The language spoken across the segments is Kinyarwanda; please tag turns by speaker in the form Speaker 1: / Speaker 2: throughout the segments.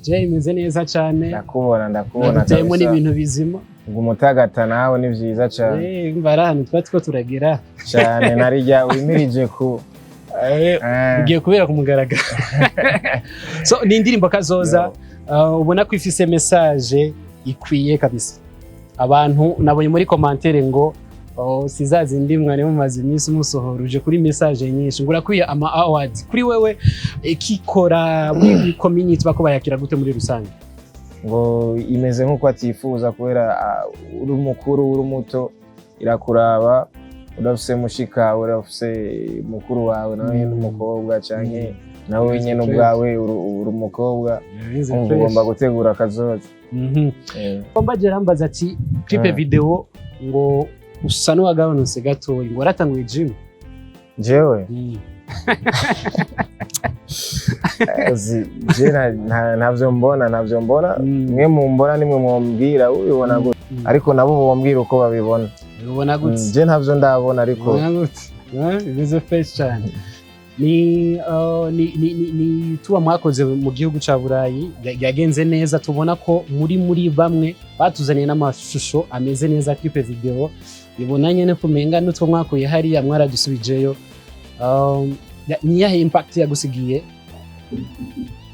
Speaker 1: Jay imeze neza cyane.
Speaker 2: Ndakubona
Speaker 1: Natemo n'ibintu bizima.
Speaker 2: Ngo umutagata nawe ni vyiza cyane.
Speaker 1: Mbarahano twatwo turagera.
Speaker 2: Cyane narijya wimirije ku
Speaker 1: ugiye kubera ku mugaragaro. So ni indirimbo kazoza ubona ko ifise message ikwiye kabisa. Abantu nabonye muri commentaire ngo sizazi ndimwane mu mazi iminsi musohoruje kuri message nyinshi ngura kwiye ama awards kuri wewe ikikora muri community bako bayakira gute muri rusange
Speaker 2: ngo imeze nkuko atifuza kubera uri mukuru uri muto irakuraba udafise mushika urafise mukuru wawe nawe n'umukobwa canke nawe nyene ubwawe uri umukobwa ugomba gutegura kazoza.
Speaker 1: Komba jerambaza ati clip video ngo usa n'uwagabanutse gatoya ngo waratanguye gym
Speaker 2: jewe ntavyo mbona mwe mumbona nimwe mumbwira ubibona gute ariko nabo bombwira uko babibona
Speaker 1: ubona gute
Speaker 2: je ntavyo ndabona ariko
Speaker 1: bize face cyane ni tuba mwakoze mu gihugu ca Burayi yagenze neza tubona ko muri bamwe batuzaniye n'amashusho ameze neza clip video ibonanye no kumenga n'utwo mwakuye hariya mwaradusubijeyo niyahe impact yagusigiye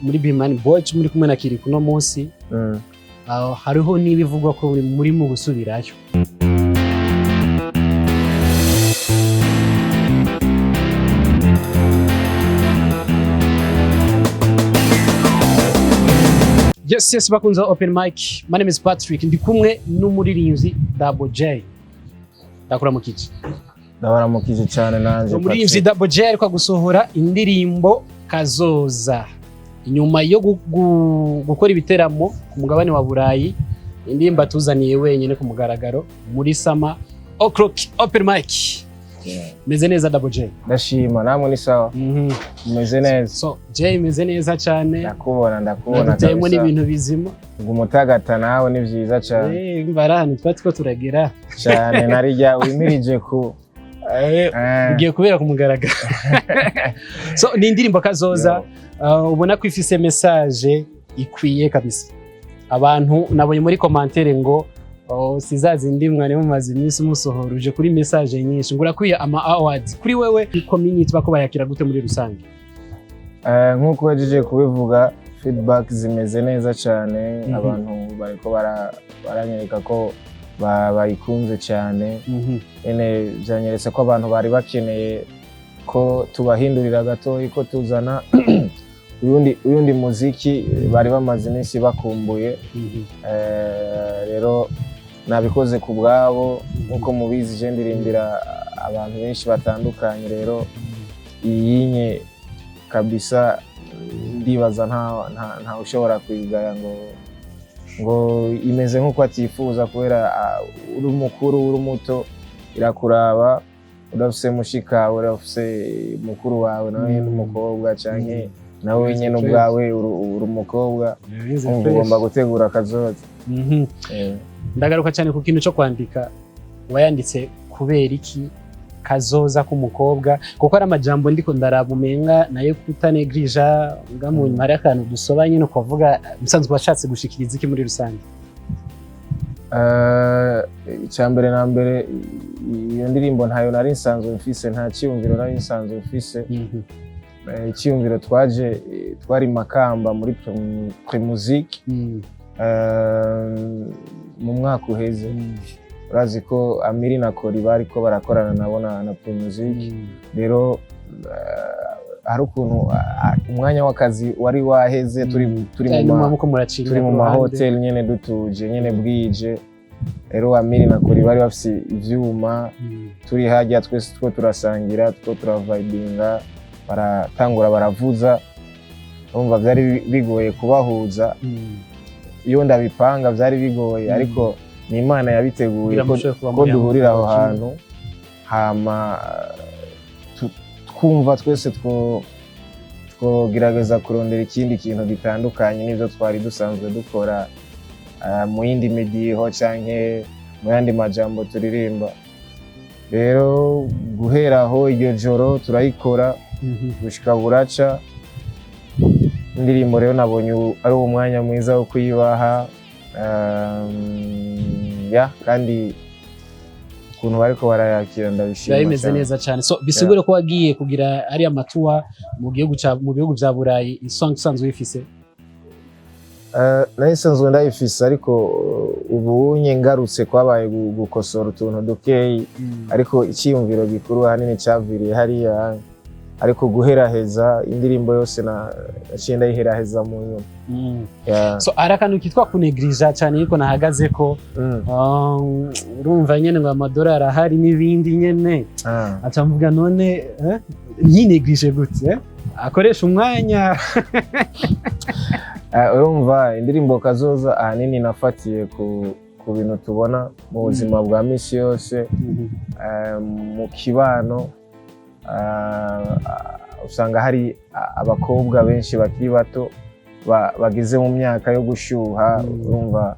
Speaker 1: muri Bilimani Boy muri kumwe na Kiri kuno munsi hariho n'ibivugwa ko muri mu gusubirayo. Yes, bakunza open mic. My name is Patrick. Ndi kumwe n'umuririmbyi Double J. Ndakuramukije.
Speaker 2: Ndabaramukije cyane nanje.
Speaker 1: Umuririmbyi Double J ariko gusohora indirimbo kazoza. Inyuma yo gukora ibiteramo ku mugabane wa Burayi, indirimbo tuzaniye wenyine ku mugaragaro muri Sama O'Clock open mic. Meze neza Double J.
Speaker 2: Ndashima namwe ni sawa. Meze neza.
Speaker 1: So J meze neza cyane.
Speaker 2: Ndakubona.
Speaker 1: Natemo n'ibintu bizima.
Speaker 2: Ngo umutagata nawe ni vyiza cyane.
Speaker 1: Mbarahano twatwo turagera.
Speaker 2: Cyane narijya wimirije ku
Speaker 1: ugiye kubera ku mugaragaro. So ni indirimbo kazoza ubona ko ifise message ikwiye kabisa. Abantu nabonye muri commentaire ngo sizazi ndimwane mu mazi iminsi musohoruje kuri message nyinshi ngura kwiye ama awards kuri wewe community bako bayakira gute muri rusange
Speaker 2: nkuko wajeje kubivuga feedback zimeze neza cyane abantu bariko baranyereka ko bayikunze cyane ene byanyeretse ko abantu bari bakeneye ko tubahindurira gato iko tuzana uyundi muziki bari bamaze iminsi bakumbuye rero nabikoze ku bwabo nkuko mubizi je ndirimbira abantu benshi batandukanye rero iyinye kabisa ndibaza nta ushobora kwigaya ngo imeze nkuko atifuza kubera uri mukuru uri muto irakuraba udafise mushika urafise mukuru wawe nawe n'umukobwa canke nawe nyene ubwawe uri umukobwa ugomba gutegura kazoza. Ndagaruka cyane ku kintu cyo kwandika wayanditse kubera iki kazoza k'umukobwa kuko ari amajambo ndiko ndarabumenga nayo kutanegrija ngamu nyuma y'akantu dusobanye no kuvuga musanzwe washatse gushikiriza iki muri rusange. Icyambere na mbere iyo ndirimbo ntayo nari nsanzwe mfise nta cyumviro nari nsanzwe mfise icyumviro twari Makamba muri pre-musique mu mwaka uheze urazi ko Amiri na Kori bariko barakorana nabo na pre-musique rero hari ukuntu umwanya w'akazi wari waheze turi mu mahoteli nyene dutuje nyene bwije rero Amiri na Kori bari bafise ivyuma turi hajya twese two turasangira two turavibinga baratangura baravuza umva byari bigoye kubahuza iyo ndabipanga byari bigoye ariko ni Imana yabiteguye ko duhurira aho hantu hama twumva twese twogerageza kurondera ikindi kintu gitandukanye n'ibyo twari dusanzwe dukora mu yindi mediho canke mu yandi majambo turirimba rero guhera aho iryo joro turayikora gushika buraca indirimbo rero nabonye ari umwanya mwiza wo kuyibaha kandi ukuntu bariko barayakira ndabishima.
Speaker 1: Bimeze neza cyane. So bisigure ko wagiye kugira ari amatuwa mu bihugu vya Burayi, isong sanzwe ifise?
Speaker 2: Nayisanzwe ndayifise ariko ubu ngarutse kwabaye gukosora utuntu dukeyi, ariko icyiyumviro gikuru hanini cyaviriye hariya, ariko guheraheza indirimbo yose naciye ndayiheraheza mu nyuma.
Speaker 1: So arakantu kitwa kunegrija cyane yuko nahagaze ko urumva nyene ngo amadolari ahari n'ibindi nyene aca mvuga none nyinegrije gute akoresha umwanya.
Speaker 2: Urumva indirimbo kazoza ahanini nafatiye ku bintu tubona mu buzima bwa misi yose, mu kibano. Usanga hari abakobwa benshi bakiri bato bageze mu myaka yo gushyuha, urumva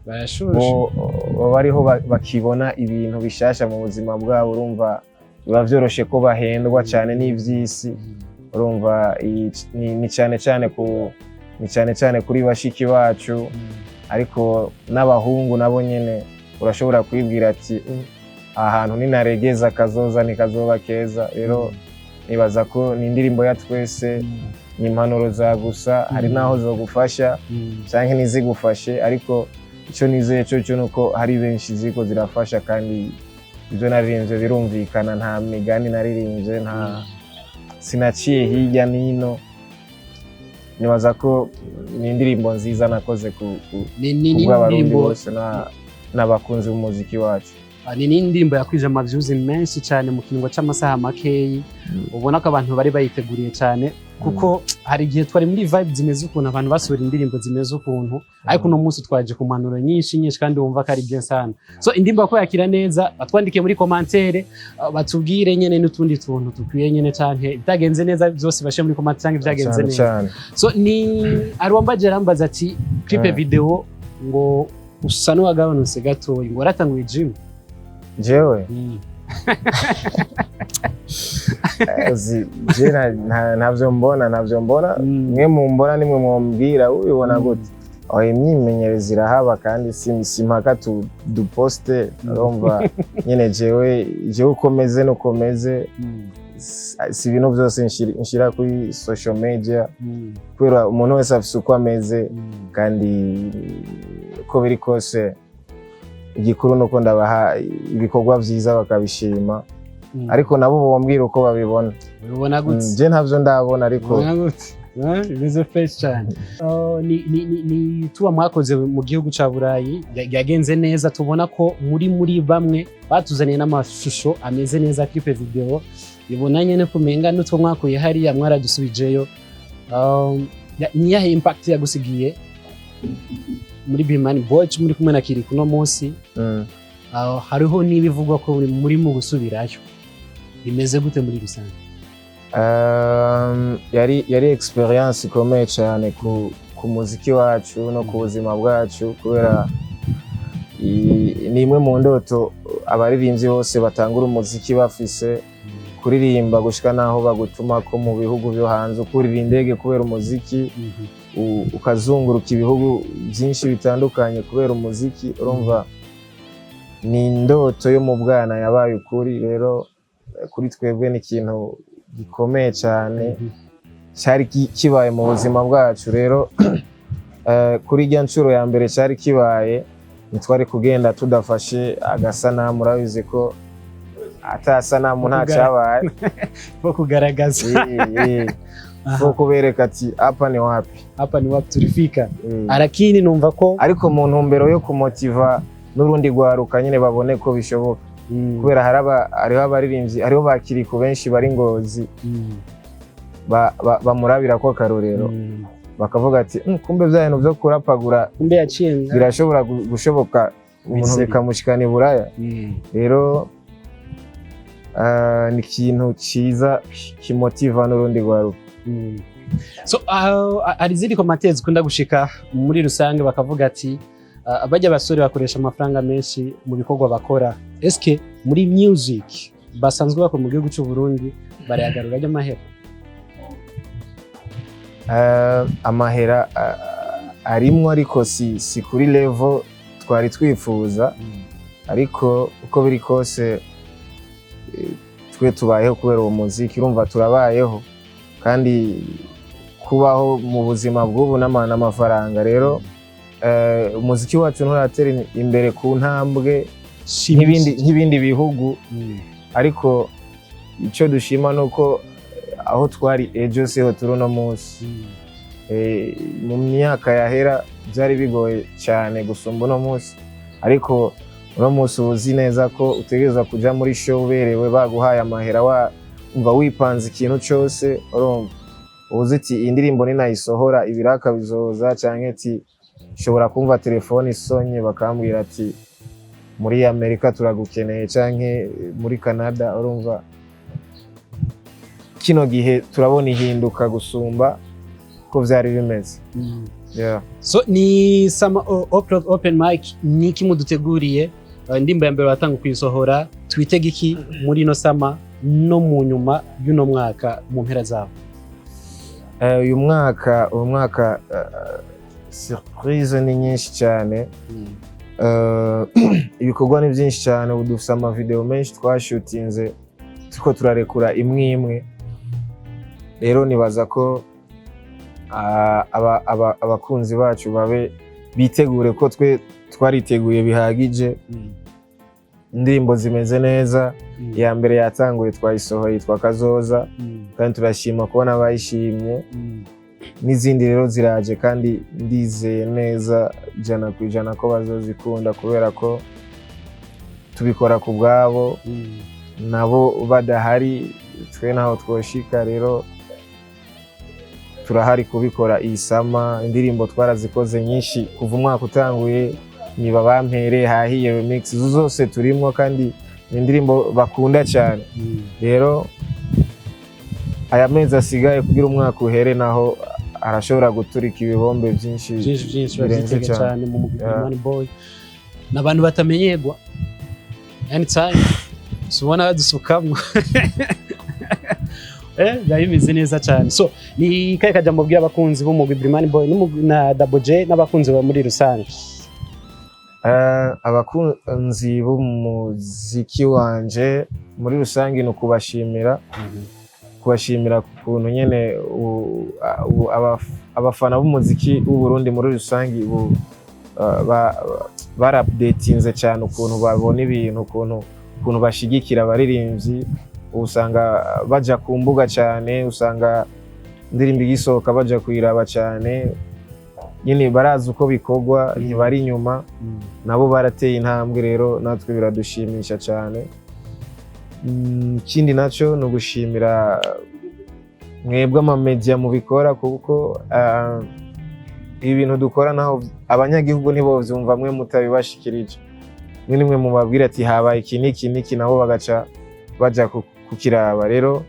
Speaker 2: bariho bakibona ibintu bishasha mu buzima bwabo, urumva biba byoroshe ko bahendwa cyane n'ivy'isi. Urumva ni cyane cyane kuri bashiki bacu, ariko n'abahungu nabo nyene urashobora kwibwira ati ahantu ninaregeza kazoza nikazoba keza. Rero nibaza ko ni indirimbo ya twese, ni impanuro za gusa, hari naho zo gufasha canke nizigufashe, ariko ico nizeye cyo nuko hari benshi ziko zirafasha, kandi ibyo naririmbye birumvikana, nta migani naririmbye, sinaciye hirya nino. Nibaza ko ni indirimbo nziza nakoze ku bw'abarundi bose n'abakunzi b'umuziki wacu.
Speaker 1: Ni indirimbo yakwije amavyuzi menshi cyane mu kiringo c'amasaha makeyi, ubona ko abantu bari bayiteguriye cyane, kuko hari igihe twari muri vibe zimeze ukuntu, abantu basura indirimbo zimeze ukuntu, ariko uno munsi twaje ku mpanuro nyinshi kandi wumva ko ari bien sana. So indirimbo ko yakira neza, batwandike muri commentaire batubwire nyene n'utundi tuntu tukwiye nyene canke bitagenze neza, byose bashe muri commentaire canke byagenze neza. So ni arwambaje rambaza ati clip video ngo usa n'uwagabanutse gato, ngo waratanguye gym.
Speaker 2: Jewe navyo mbona mwe mumbona nimwe mumbwira ubibona gute. Imyimenyerezo irahaba kandi simpaka duposte, urumva nyene jewe ukomeze nukomeze, si ibintu byose nshira kuri social media, kubera umuntu wese afise uko ameze, kandi ko biri kose igikuru nuko ndabaha ibikorwa vyiza bakabishima, ariko nabo bombwira uko babibona.
Speaker 1: Ubibona gute?
Speaker 2: Je ntavyo ndabona, ariko
Speaker 1: ubibona gute? Bize face cyane. Ni tuwa mwakoze mu gihugu ca Burayi, yagenze neza, tubona ko muri bamwe batuzaniye n'amashusho ameze neza, clip video bibona nyene kumenga n'utwo mwakuye hariya mwaradusubijeyo. Ni yahe impact yagusigiye muri Bilimani Boy muri kumwe na Kiri kuno munsi? Hariho n'ibivugwa ko muri mu gusubirayo, bimeze gute muri rusange?
Speaker 2: Yari experience ikomeye cyane ku muziki wacu no ku buzima bwacu, kubera ni imwe mu ndoto abaririmbyi bose batangura umuziki bafise, kuririmba gushika naho bagutuma ko mu bihugu byo hanze, kurira indege kubera umuziki, ukazunguruka ibihugu byinshi bitandukanye kubera umuziki. Urumva ni indoto yo mu bwana yabaye ukuri. Rero kuri twebwe ni ikintu gikomeye cyane cyari kibaye mu buzima bwacu. Rero kuri rya nshuro ya mbere cyari kibaye, ntitwari kugenda tudafashe agasanamu. Urabizi ko atasanamu nta cyabaye
Speaker 1: ko kugaragaza
Speaker 2: ko kubereka ati hapa ni wapi
Speaker 1: tulifika. Arakini numva ko
Speaker 2: ariko mu ntumbero yo kumotiva n'urundi rwaruka nyine babone ko bishoboka, kubera hariho abaririmbyi, hariho bakiri ku benshi bari Ngozi, bamurabira ko akarorero, bakavuga ati kumbe bya bintu byo kurapagura birashobora gushoboka, umuntu bikamushikana i Buraya. Rero ni ikintu cyiza kimotiva n'urundi rwaruka.
Speaker 1: So hari ziri commentaires ukunda gushika muri rusange, bakavuga ati bajya basore bakoresha amafaranga menshi mu bikorwa bakora, eske muri music basanzwe bakora mu gihugu cy'u Burundi barayagarura ajya mahera?
Speaker 2: amahera arimwo ariko si kuri level twari twifuza, ariko uko biri kose twe tubayeho kubera uwo muziki, urumva turabayeho kandi kubaho mu buzima bw'ubu n'amafaranga. Rero umuziki wacu nturatera imbere ku ntambwe nk'ibindi bihugu, ariko icyo dushima nuko aho twari ejo siho turi uno munsi. Mu myaka yahera byari bigoye cyane gusumba uno munsi, ariko uno munsi uzi neza ko utegereza kuja muri show uberewe, baguhaye amahera wumva wipanze ikintu cyose, urumva uzi ati iyi ndirimbo ninayisohora ibiraka bizoza, canke ati shobora kumva telefone isonye bakambwira ati muri Amerika turagukeneye, canke muri Canada. Urumva kino gihe turabona ihinduka gusumba ko vyari bimeze.
Speaker 1: So ni sama open mic niki muduteguriye, ndimba ya mbere watanga kuyisohora, twitega iki muri no sama no mu nyuma y'uno mwaka mu mpera zawo?
Speaker 2: Uyu mwaka surprise ni nyinshi cyane, ibikorwa ni byinshi cyane. Ubu dufite amavideo menshi twashutinze tuko turarekura imwe imwe. Rero nibaza ko abakunzi bacu babe bitegure ko twe twariteguye bihagije. Indirimbo zimeze neza, ya mbere yatanguye twayisohoye yitwa Kazoza, kandi turashima kubona bayishimye. N'izindi rero ziraje kandi ndizeye neza 100% ko bazozikunda, kubera ko tubikora ku bwabo, nabo badahari twe naho twoshika. Rero turahari kubikora iyi sama. Indirimbo twarazikoze nyinshi kuva umwaka utanguye, niba bampere hahiye remix zose turimo, kandi indirimbo bakunda cyane. Rero aya mezi asigaye kugira umwaka uhere naho arashobora guturika ibihombe byinshi
Speaker 1: birenze cyane mu Bilimani Boy. N'abantu batamenyerwa anytime subona dusukamo bimeze neza cyane. So ni kaye kajambo bwira abakunzi bo mu Bilimani Boy na Double J n'abakunzi ba muri rusange?
Speaker 2: Abakunzi b'umuziki wanje muri rusange ni kubashimira kuntu nyene abafana b'umuziki w'u Burundi muri rusange barapdatinze cyane ukuntu babona ibintu, ukuntu bashigikira abaririmbyi. Usanga baja ku mbuga cyane, usanga indirimbo igisohoka baja kuyiraba cyane, nyine barazi uko bikorwa, ntibari inyuma, nabo barateye intambwe. Rero natwe biradushimisha cyane. Ikindi nacyo ni ugushimira mwebwe amamedia mubikora, kuko ibintu dukora naho abanyagihugu nibo vyumva, mwe mutabibashikirije. Nimwe mubabwira ati habaye iki niki, nabo bagaca baja kukiraba. Rero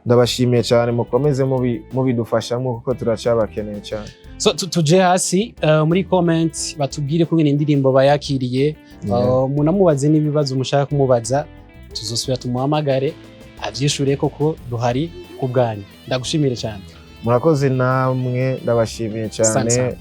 Speaker 2: ndabashimiye cyane, mukomeze mubidufashamo kuko turacabakeneye cyane.
Speaker 1: So tuje hasi muri comment batubwire ko indirimbo bayakiriye, munamubaze n'ibibazo mushaka kumubaza, tuzosubira tumuhamagare avyishure koko duhari ku bwanyu. Ndagushimire cyane.
Speaker 2: Murakoze namwe, ndabashimiye cyane.